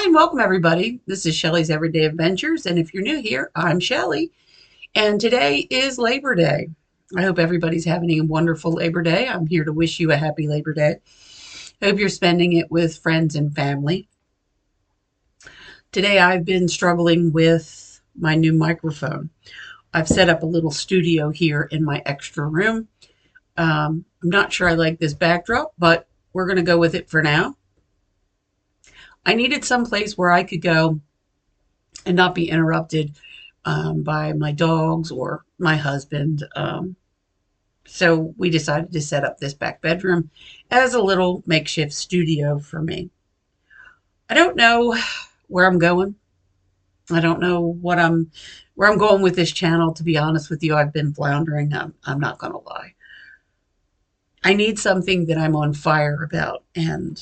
and welcome everybody. This is Shelley's Everyday Adventures, and if you're new here, I'm Shelley, and today is Labor Day. I hope everybody's having a wonderful Labor Day. I'm here to wish you a happy Labor Day. Hope you're spending it with friends and family. Today I've been struggling with my new microphone. I've set up a little studio here in my extra room. I'm not sure I like this backdrop, but we're going to go with it for now. I needed some place where I could go and not be interrupted by my dogs or my husband. So we decided to set up this back bedroom as a little makeshift studio for me. I don't know where I'm going. I don't know where I'm going with this channel. To be honest with you, I've been floundering. I'm not going to lie. I need something that I'm on fire about, and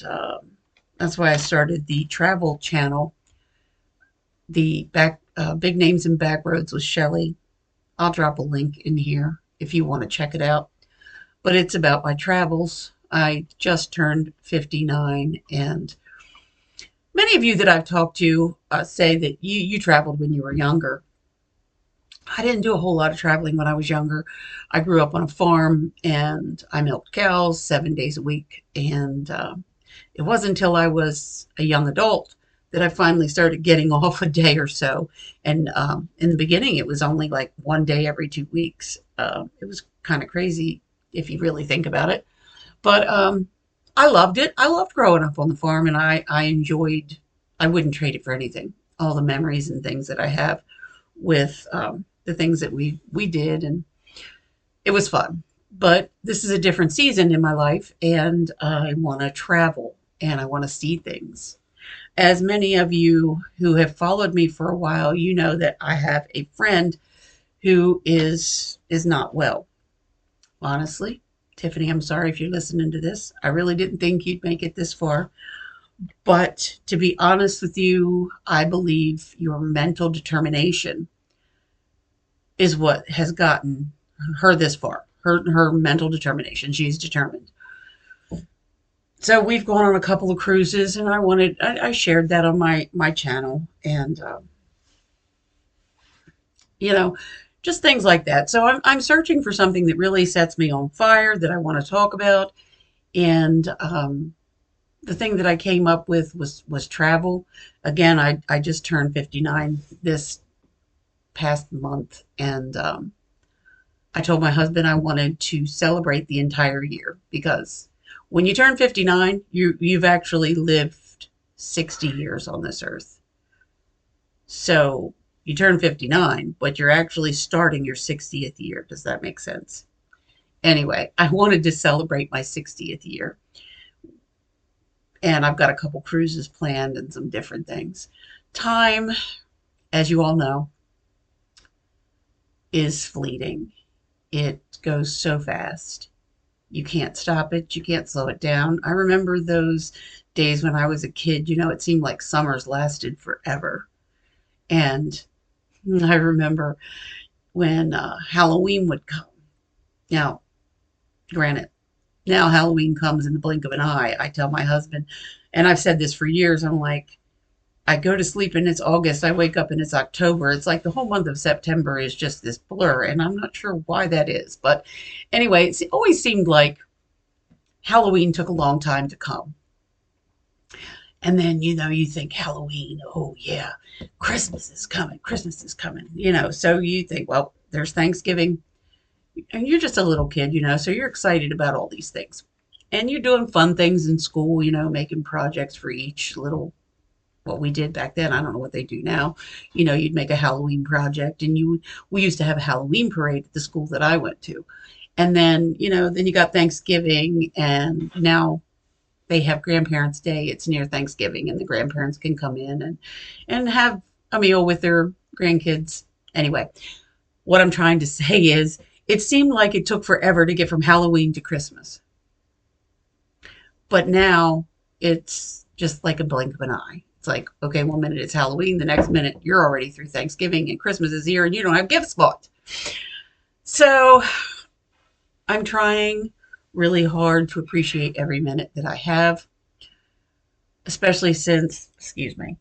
that's why I started the travel channel, the Big Names and Back Roads with Shelley. I'll drop a link in here if you want to check it out. But it's about my travels. I just turned 59, and many of you that I've talked to say that you traveled when you were younger. I didn't do a whole lot of traveling when I was younger. I grew up on a farm, and I milked cows 7 days a week. And it wasn't until I was a young adult that I finally started getting off a day or so. And in the beginning, it was only like 1 day every 2 weeks. It was kind of crazy if you really think about it. But I loved it. I loved growing up on the farm, and I enjoyed, I wouldn't trade it for anything, all the memories and things that I have with the things that we did, and it was fun. But this is a different season in my life, and I want to travel and I want to see things. As many of you who have followed me for a while, you know that I have a friend who is not well. Honestly, Tiffany, I'm sorry if you're listening to this. I really didn't think you'd make it this far. But to be honest with you, I believe your mental determination is what has gotten her this far. Her mental determination. She's determined. So we've gone on a couple of cruises, and I shared that on my channel, and you know, just things like that. So I'm searching for something that really sets me on fire that I want to talk about, and the thing that I came up with was travel. Again, I just turned 59 this past month, and I told my husband I wanted to celebrate the entire year, because when you turn 59, you've actually lived 60 years on this earth. So you turn 59, but you're actually starting your 60th year. Does that make sense? Anyway, I wanted to celebrate my 60th year. And I've got a couple cruises planned and some different things. Time, as you all know, is fleeting. It goes so fast. You can't stop it. You can't slow it down. I remember those days when I was a kid. It seemed like summers lasted forever. And I remember when Halloween would come. Now, granted, now Halloween comes in the blink of an eye. I tell my husband, and I've said this for years, I'm like, I go to sleep and it's August. I wake up and it's October. It's like the whole month of September is just this blur, and I'm not sure why that is. But anyway, it always seemed like Halloween took a long time to come. And then, you think Halloween, oh yeah, Christmas is coming. Christmas is coming. So you think, well, there's Thanksgiving. And you're just a little kid, so you're excited about all these things. And you're doing fun things in school, making projects for each little, what we did back then. I don't know what they do now. You'd make a Halloween project, and we used to have a Halloween parade at the school that I went to. And then, then you got Thanksgiving, and now they have Grandparents' Day. It's near Thanksgiving, and the grandparents can come in and have a meal with their grandkids. Anyway, what I'm trying to say is, it seemed like it took forever to get from Halloween to Christmas. But now it's just like a blink of an eye. It's like, okay, 1 minute it's Halloween, the next minute you're already through Thanksgiving and Christmas is here and you don't have gifts bought. So I'm trying really hard to appreciate every minute that I have. especially since, excuse me,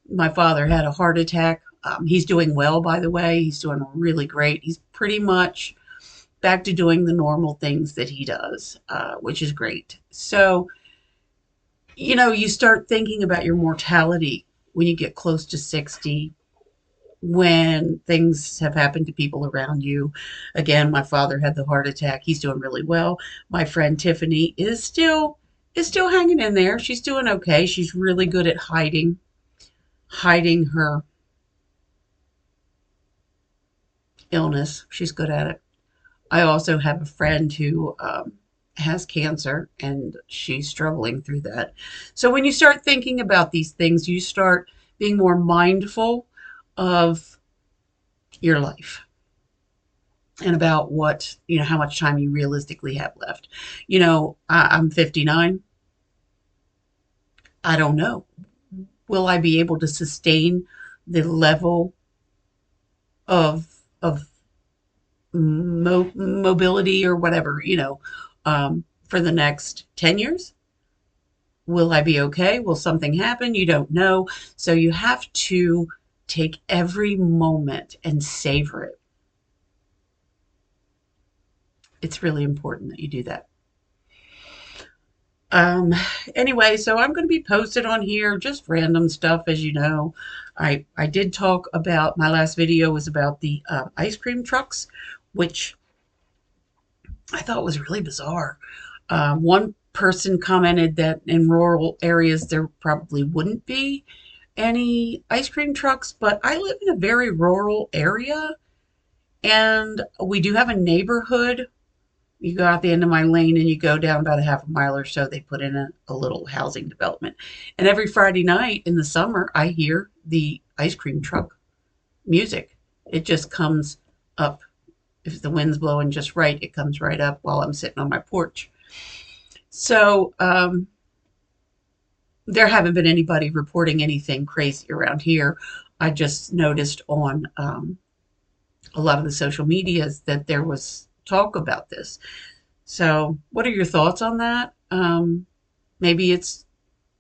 my father had a heart attack. He's doing well, by the way. He's doing really great. He's pretty much back to doing the normal things that he does, which is great. So, you start thinking about your mortality when you get close to 60, when things have happened to people around you. Again, my father had the heart attack. He's doing really well. My friend Tiffany is still hanging in there. She's doing okay. She's really good at hiding her illness. She's good at it. I also have a friend who has cancer and she's struggling through that. So when you start thinking about these things, you start being more mindful of your life and about how much time you realistically have left. I'm 59. I don't know. Will I be able to sustain the level of mobility or whatever, for the next 10 years? Will I be okay? Will something happen? You don't know. So you have to take every moment and savor it. It's really important that you do that. Um, anyway, so I'm going to be posted on here, just random stuff, as you know. I did talk about, my last video was about the ice cream trucks, which I thought was really bizarre. One person commented that in rural areas there probably wouldn't be any ice cream trucks, but I live in a very rural area and we do have a neighborhood. You go out the end of my lane and you go down about a half a mile or so, they put in a little housing development. And every Friday night in the summer, I hear the ice cream truck music. It just comes up. If the wind's blowing just right, it comes right up while I'm sitting on my porch. So there haven't been anybody reporting anything crazy around here. I just noticed on a lot of the social medias that there was talk about this. So, what are your thoughts on that? Maybe it's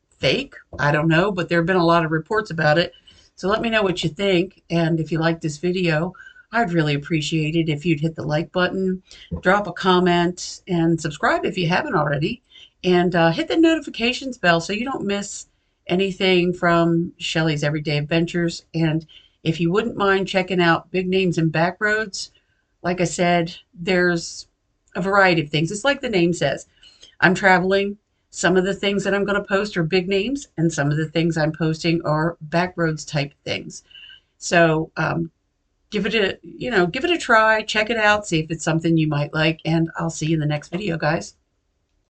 fake. I don't know, but there have been a lot of reports about it. So let me know what you think. And if you like this video, I'd really appreciate it if you'd hit the like button, drop a comment, and subscribe if you haven't already. And hit the notifications bell so you don't miss anything from Shelly's Everyday Adventures. And if you wouldn't mind checking out Big Names and Backroads, like I said, there's a variety of things. It's like the name says. I'm traveling. Some of the things that I'm going to post are big names, and some of the things I'm posting are backroads type things. So give it a try, check it out, see if it's something you might like, and I'll see you in the next video, guys.